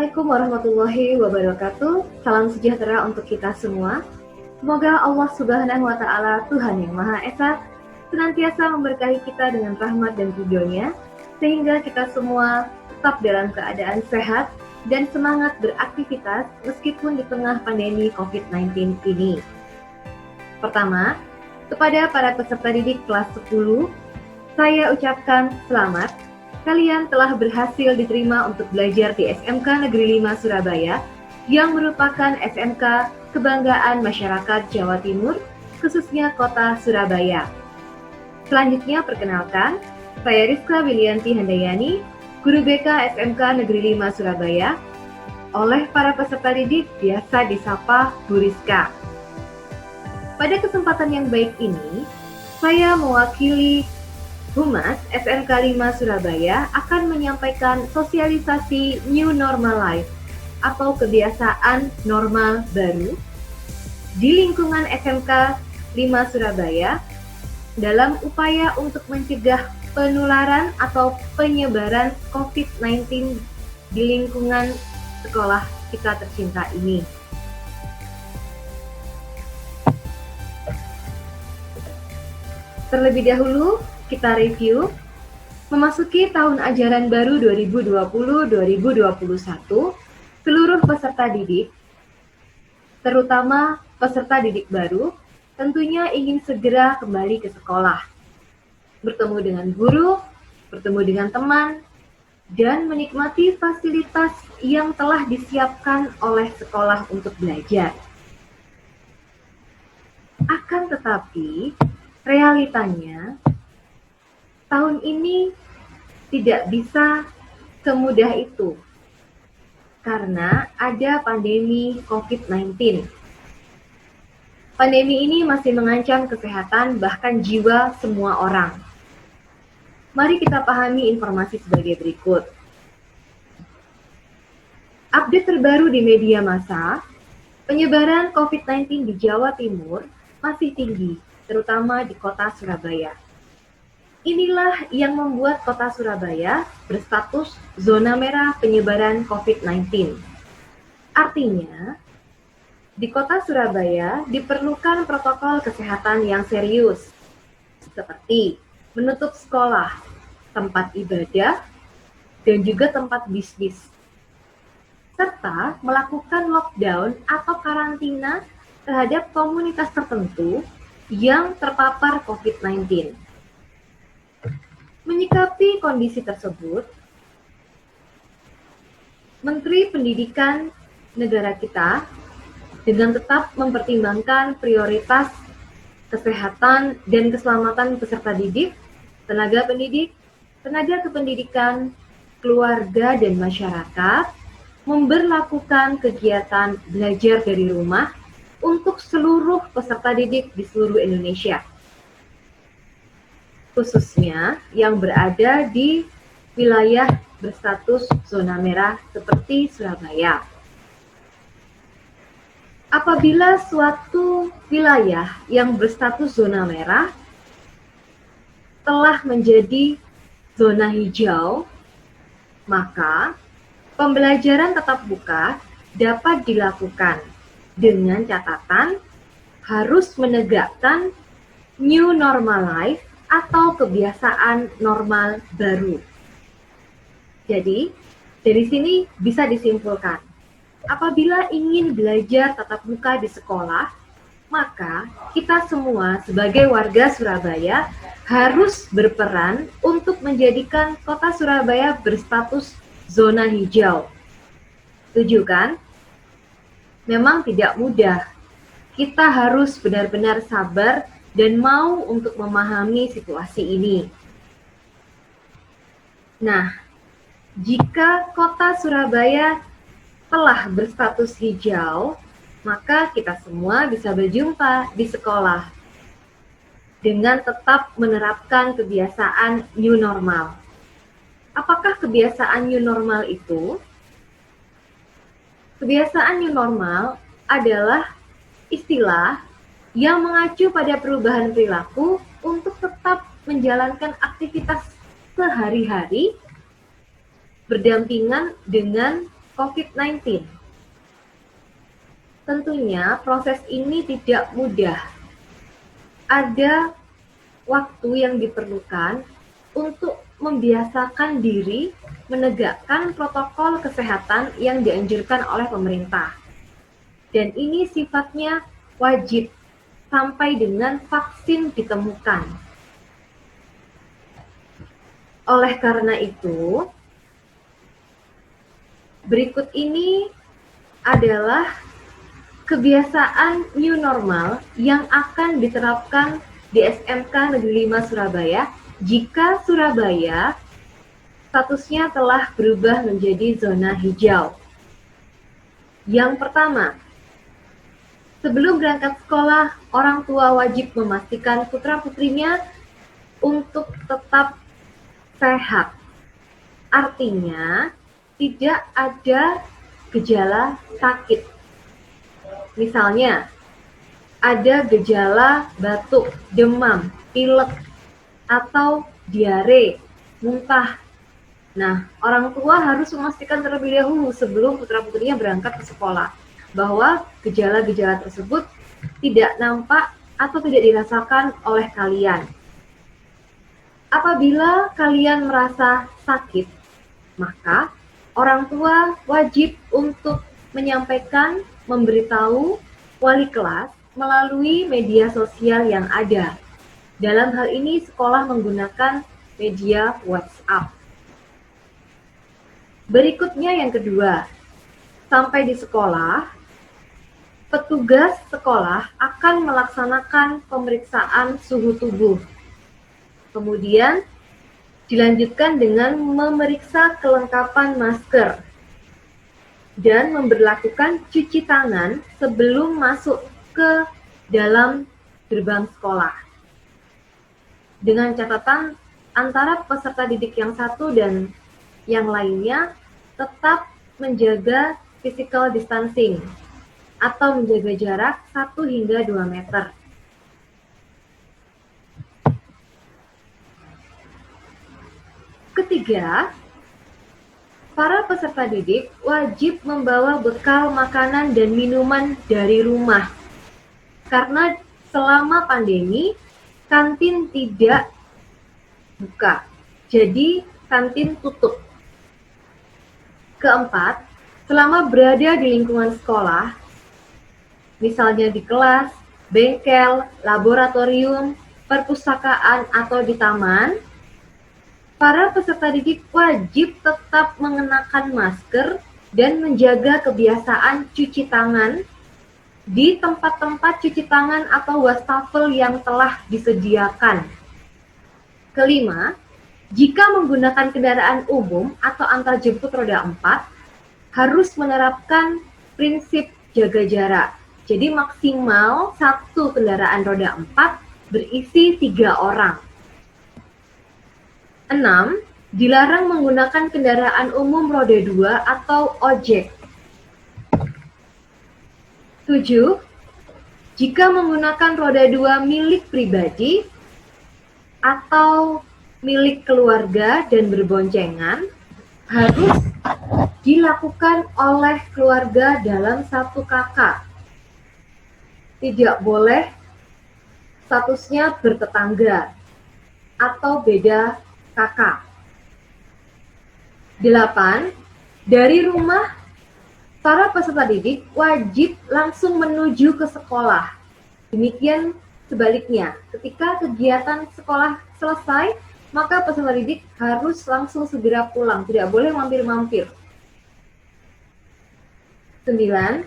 Assalamualaikum warahmatullahi wabarakatuh. Salam sejahtera untuk kita semua. Semoga Allah Subhanahu wa Ta'ala, Tuhan yang Maha Esa, senantiasa memberkahi kita dengan rahmat dan ridho-Nya, sehingga kita semua tetap dalam keadaan sehat dan semangat beraktivitas meskipun di tengah pandemi COVID-19 ini. Pertama, kepada para peserta didik kelas 10, saya ucapkan selamat. Kalian telah berhasil diterima untuk belajar di SMK Negeri 5 Surabaya, yang merupakan SMK kebanggaan masyarakat Jawa Timur, khususnya kota Surabaya. Selanjutnya perkenalkan, saya Rizka Wilianti Handayani, Guru BK SMK Negeri 5 Surabaya, oleh para peserta didik biasa disapa Bu Rizka. Pada kesempatan yang baik ini, saya mewakili Humas SMK 5 Surabaya akan menyampaikan sosialisasi New Normal Life atau kebiasaan normal baru di lingkungan SMK 5 Surabaya dalam upaya untuk mencegah penularan atau penyebaran COVID-19 di lingkungan sekolah kita tercinta ini. Terlebih dahulu, kita review, memasuki tahun ajaran baru 2020-2021, seluruh peserta didik, terutama peserta didik baru, tentunya ingin segera kembali ke sekolah, bertemu dengan guru, bertemu dengan teman, dan menikmati fasilitas yang telah disiapkan oleh sekolah untuk belajar. Akan tetapi, realitanya, tahun ini tidak bisa semudah itu karena ada pandemi COVID-19. Pandemi ini masih mengancam kesehatan bahkan jiwa semua orang. Mari kita pahami informasi sebagai berikut. Update terbaru di media massa, penyebaran COVID-19 di Jawa Timur masih tinggi, terutama di kota Surabaya. Inilah yang membuat kota Surabaya berstatus zona merah penyebaran COVID-19. Artinya, di kota Surabaya diperlukan protokol kesehatan yang serius, seperti menutup sekolah, tempat ibadah, dan juga tempat bisnis, serta melakukan lockdown atau karantina terhadap komunitas tertentu yang terpapar COVID-19. Menyikapi kondisi tersebut, Menteri Pendidikan negara kita dengan tetap mempertimbangkan prioritas kesehatan dan keselamatan peserta didik, tenaga pendidik, tenaga kependidikan, keluarga, dan masyarakat, memberlakukan kegiatan belajar dari rumah untuk seluruh peserta didik di seluruh Indonesia, khususnya yang berada di wilayah berstatus zona merah seperti Surabaya. Apabila suatu wilayah yang berstatus zona merah telah menjadi zona hijau, maka pembelajaran tatap muka dapat dilakukan dengan catatan harus menegakkan new normal life atau kebiasaan normal baru. Jadi, dari sini bisa disimpulkan, apabila ingin belajar tatap muka di sekolah, maka kita semua sebagai warga Surabaya harus berperan untuk menjadikan kota Surabaya berstatus zona hijau. Setuju kan? Memang tidak mudah. Kita harus benar-benar sabar dan mau untuk memahami situasi ini. Nah, jika kota Surabaya telah berstatus hijau, maka kita semua bisa berjumpa di sekolah dengan tetap menerapkan kebiasaan new normal. Apakah kebiasaan new normal itu? Kebiasaan new normal adalah istilah yang mengacu pada perubahan perilaku untuk tetap menjalankan aktivitas sehari-hari berdampingan dengan COVID-19. Tentunya proses ini tidak mudah. Ada waktu yang diperlukan untuk membiasakan diri menegakkan protokol kesehatan yang dianjurkan oleh pemerintah. Dan ini sifatnya wajib sampai dengan vaksin ditemukan. Oleh karena itu, berikut ini adalah kebiasaan new normal yang akan diterapkan di SMK Negeri 5 Surabaya jika Surabaya statusnya telah berubah menjadi zona hijau. Yang pertama, sebelum berangkat sekolah, orang tua wajib memastikan putra-putrinya untuk tetap sehat. Artinya, tidak ada gejala sakit. Misalnya, ada gejala batuk, demam, pilek, atau diare, muntah. Nah, orang tua harus memastikan terlebih dahulu sebelum putra-putrinya berangkat ke sekolah bahwa gejala-gejala tersebut tidak nampak atau tidak dirasakan oleh kalian. Apabila kalian merasa sakit, maka orang tua wajib untuk menyampaikan, memberitahu wali kelas melalui media sosial yang ada. Dalam hal ini, sekolah menggunakan media WhatsApp. Berikutnya yang kedua, sampai di sekolah, petugas sekolah akan melaksanakan pemeriksaan suhu tubuh. Kemudian dilanjutkan dengan memeriksa kelengkapan masker dan memberlakukan cuci tangan sebelum masuk ke dalam gerbang sekolah. Dengan catatan antara peserta didik yang satu dan yang lainnya tetap menjaga physical distancing atau menjaga jarak 1 hingga 2 meter. Ketiga, para peserta didik wajib membawa bekal makanan dan minuman dari rumah. Karena selama pandemi, kantin tidak buka. Jadi, kantin tutup. Keempat, selama berada di lingkungan sekolah, misalnya di kelas, bengkel, laboratorium, perpustakaan, atau di taman, para peserta didik wajib tetap mengenakan masker dan menjaga kebiasaan cuci tangan di tempat-tempat cuci tangan atau wastafel yang telah disediakan. Kelima, jika menggunakan kendaraan umum atau antarjemput roda 4, harus menerapkan prinsip jaga jarak. Jadi maksimal 1 kendaraan roda 4 berisi 3 orang. 6. Dilarang menggunakan kendaraan umum roda 2 atau ojek. 7. Jika menggunakan roda 2 milik pribadi atau milik keluarga dan berboncengan, harus dilakukan oleh keluarga dalam satu kakak. Tidak boleh statusnya bertetangga atau beda kakak. 8. Dari rumah, para peserta didik wajib langsung menuju ke sekolah. Demikian sebaliknya, ketika kegiatan sekolah selesai, maka peserta didik harus langsung segera pulang, tidak boleh mampir-mampir. 9.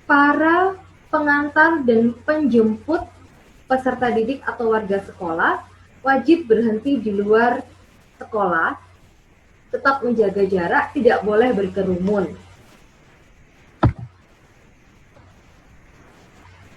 Para pengantar dan penjemput peserta didik atau warga sekolah wajib berhenti di luar sekolah, tetap menjaga jarak, tidak boleh berkerumun.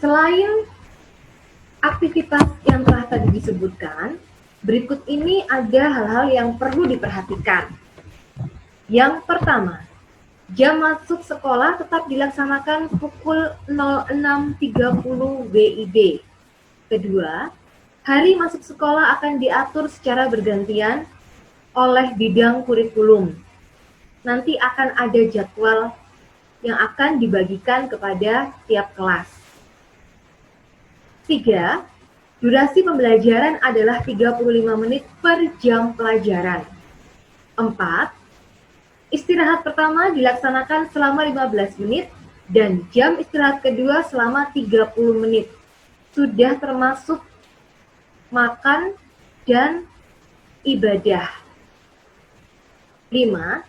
Selain aktivitas yang telah tadi disebutkan, berikut ini ada hal-hal yang perlu diperhatikan. Yang pertama, jam masuk sekolah tetap dilaksanakan pukul 06.30 WIB. Kedua, hari masuk sekolah akan diatur secara bergantian oleh bidang kurikulum. nanti akan ada jadwal yang akan dibagikan kepada tiap kelas. 3. Durasi pembelajaran adalah 35 menit per jam pelajaran. 4. Istirahat pertama dilaksanakan selama 15 menit dan jam istirahat kedua selama 30 menit. Sudah termasuk makan dan ibadah. 5.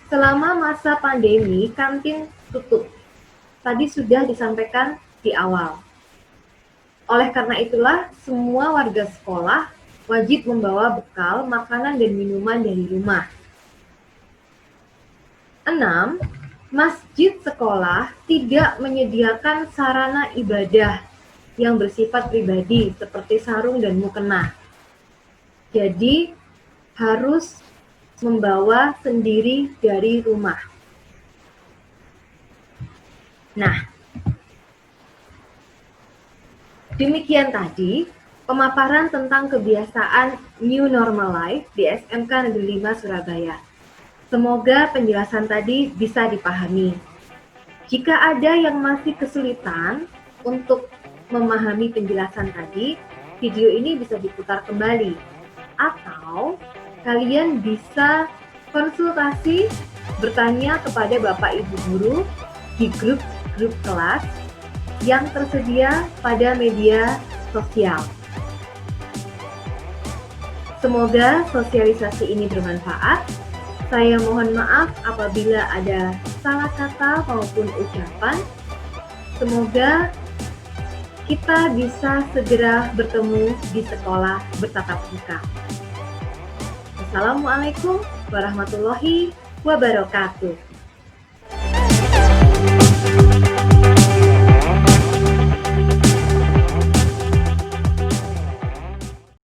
Selama masa pandemi, kantin tutup. Tadi sudah disampaikan di awal. Oleh karena itulah, semua warga sekolah wajib membawa bekal, makanan, dan minuman dari rumah. 6. Masjid sekolah tidak menyediakan sarana ibadah yang bersifat pribadi seperti sarung dan mukena. Jadi, harus membawa sendiri dari rumah. Nah, demikian tadi pemaparan tentang kebiasaan New Normal Life di SMK Negeri 5 Surabaya. Semoga penjelasan tadi bisa dipahami. Jika ada yang masih kesulitan untuk memahami penjelasan tadi, video ini bisa diputar kembali. Atau kalian bisa konsultasi, bertanya kepada Bapak Ibu Guru di grup-grup kelas yang tersedia pada media sosial. Semoga sosialisasi ini bermanfaat. Saya mohon maaf apabila ada salah kata maupun ucapan. Semoga kita bisa segera bertemu di sekolah bertatap muka. Assalamualaikum warahmatullahi wabarakatuh.